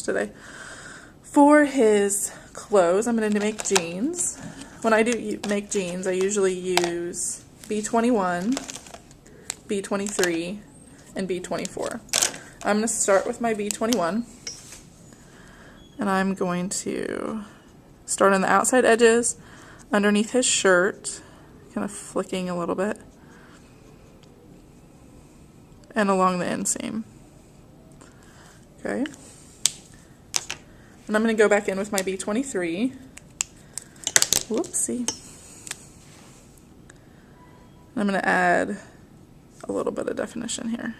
much today. For his clothes, I'm going to make jeans. When I do make jeans, I usually use B21, B23, and B24. I'm going to start with my B21, and I'm going to start on the outside edges, underneath his shirt, kind of flicking a little bit, and along the inseam. Okay. And I'm going to go back in with my B23. Whoopsie. I'm going to add a little bit of definition here.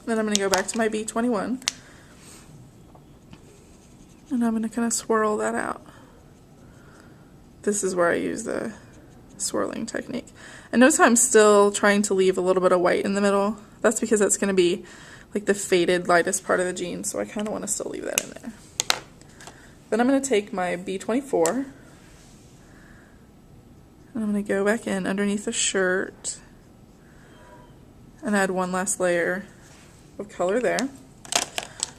Then I'm going to go back to my B21. And I'm going to kind of swirl that out. This is where I use the swirling technique. And notice how I'm still trying to leave a little bit of white in the middle. That's because that's going to be like the faded lightest part of the jean, so I kind of want to still leave that in there. Then I'm going to take my B24 and I'm going to go back in underneath the shirt and add one last layer of color there.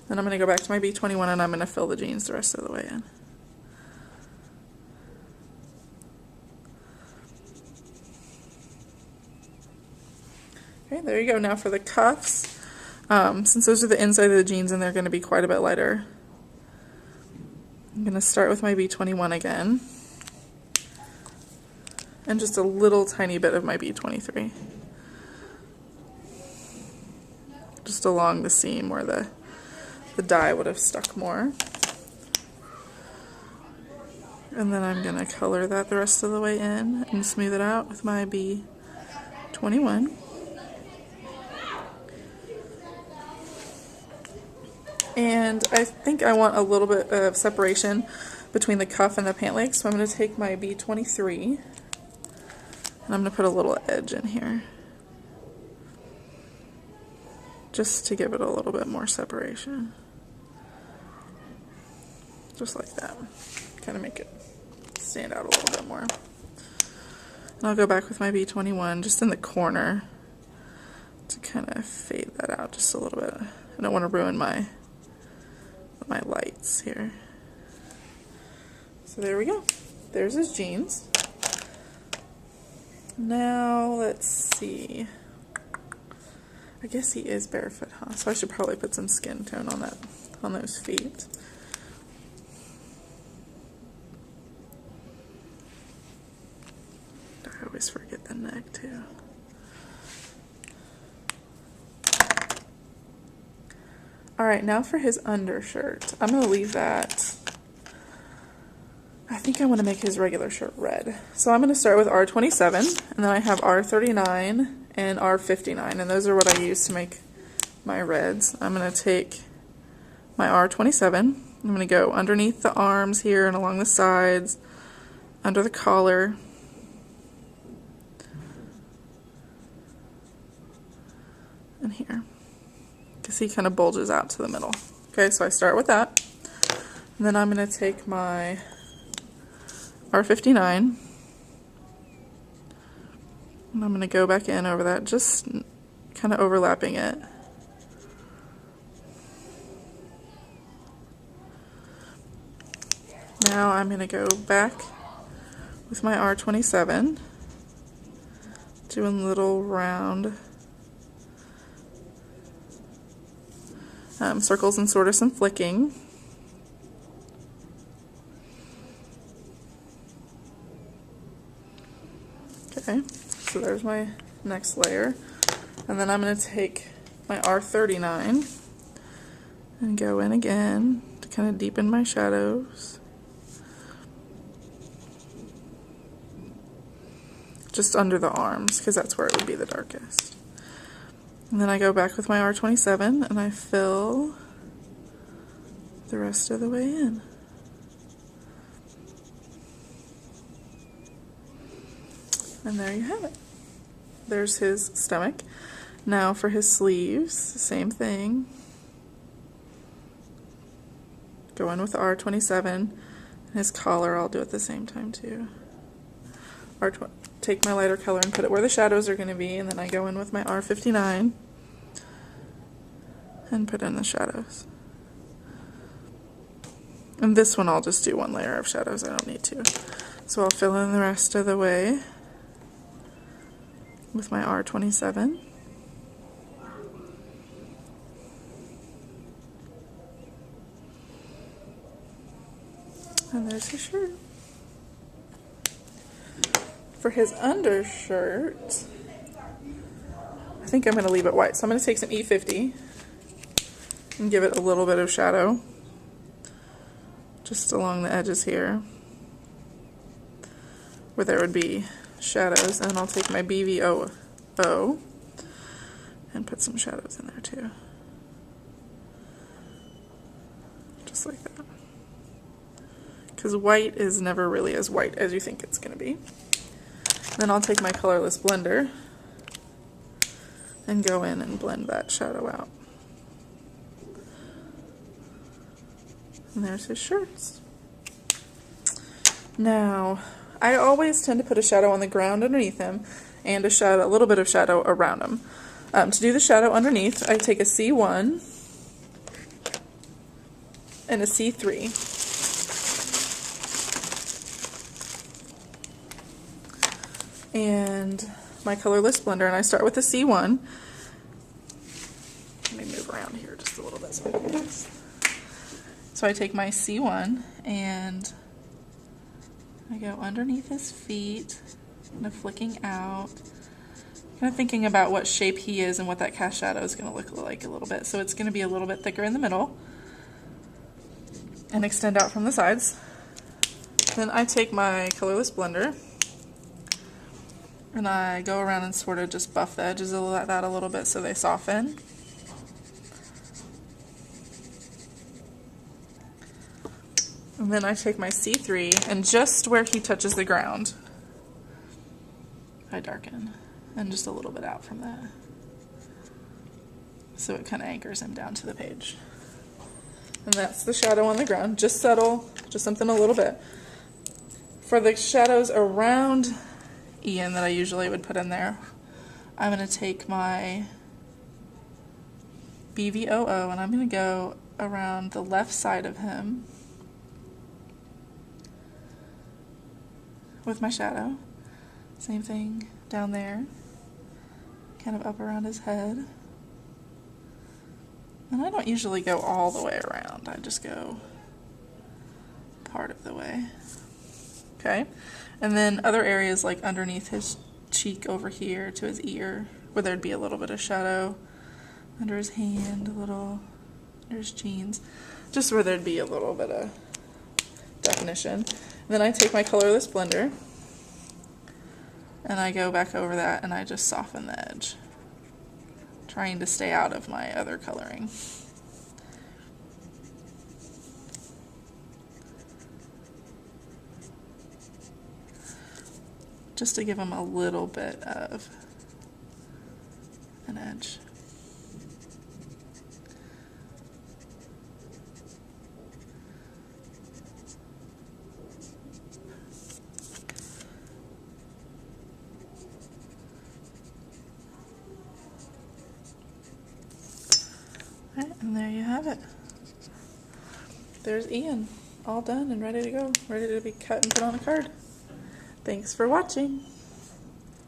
Then I'm going to go back to my B21 and I'm going to fill the jeans the rest of the way in. Okay, there you go. Now for the cuffs, since those are the inside of the jeans and they're going to be quite a bit lighter, I'm going to start with my B21 again, and just a little tiny bit of my B23. Just along the seam where the dye would have stuck more. And then I'm going to color that the rest of the way in and smooth it out with my B21. And I think I want a little bit of separation between the cuff and the pant leg, so I'm going to take my B23 and I'm going to put a little edge in here just to give it a little bit more separation. Just like that. Kind of make it stand out a little bit more. And I'll go back with my B21 just in the corner to kind of fade that out just a little bit. I don't want to ruin my lights here. So there we go. There's his jeans. Now let's see. I guess he is barefoot, huh? So I should probably put some skin tone on those feet. I always forget the neck too. Alright, now for his undershirt. I'm going to leave that. I think I want to make his regular shirt red. So I'm going to start with R27, and then I have R39 and R59, and those are what I use to make my reds. I'm going to take my R27. I'm going to go underneath the arms here and along the sides, under the collar. And here. See, kind of bulges out to the middle. Okay, so I start with that. And then I'm going to take my R59 and I'm going to go back in over that, just kind of overlapping it. Now I'm going to go back with my R27, doing little round circles and sort of some flicking. Okay, so there's my next layer. And then I'm going to take my R39 and go in again to kind of deepen my shadows. Just under the arms, because that's where it would be the darkest. And then I go back with my R27 and I fill the rest of the way in. And there you have it. There's his stomach. Now for his sleeves, same thing. Go in with the R27. And his collar I'll do at the same time too. take my lighter color and put it where the shadows are going to be, and then I go in with my R59 and put in the shadows. And this one I'll just do one layer of shadows, I don't need to. So I'll fill in the rest of the way with my R27. And there's his shirt. For his undershirt, I think I'm going to leave it white. So I'm going to take some E50 and give it a little bit of shadow just along the edges here where there would be shadows, and I'll take my BVOO and put some shadows in there too. Just like that. Because white is never really as white as you think it's going to be. Then I'll take my colorless blender and go in and blend that shadow out. And there's his shirts. Now, I always tend to put a shadow on the ground underneath him and a little bit of shadow around him. To do the shadow underneath, I take a C1 and a C3. And my colorless blender, and I start with the C1. Let me move around here just a little bit so I can do this. So I take my C1 and I go underneath his feet, kind of flicking out, kind of thinking about what shape he is and what that cast shadow is going to look like a little bit. So it's going to be a little bit thicker in the middle and extend out from the sides. Then I take my colorless blender and I go around and sort of just buff the edges of that a little bit so they soften. And then I take my C3 and just where he touches the ground, I darken, and just a little bit out from that. So it kind of anchors him down to the page. And that's the shadow on the ground, just subtle, just something a little bit. For the shadows around Ian that I usually would put in there, I'm going to take my BVOO and I'm going to go around the left side of him with my shadow. Same thing down there, kind of up around his head. And I don't usually go all the way around, I just go part of the way. Okay, and then other areas like underneath his cheek over here to his ear, where there'd be a little bit of shadow, under his hand, a little, under his jeans, just where there'd be a little bit of definition. Then I take my colorless blender and I go back over that and I just soften the edge, trying to stay out of my other coloring. Just to give him a little bit of an edge. Alright, and there you have it. There's Ian, all done and ready to go, ready to be cut and put on a card. Thanks for watching.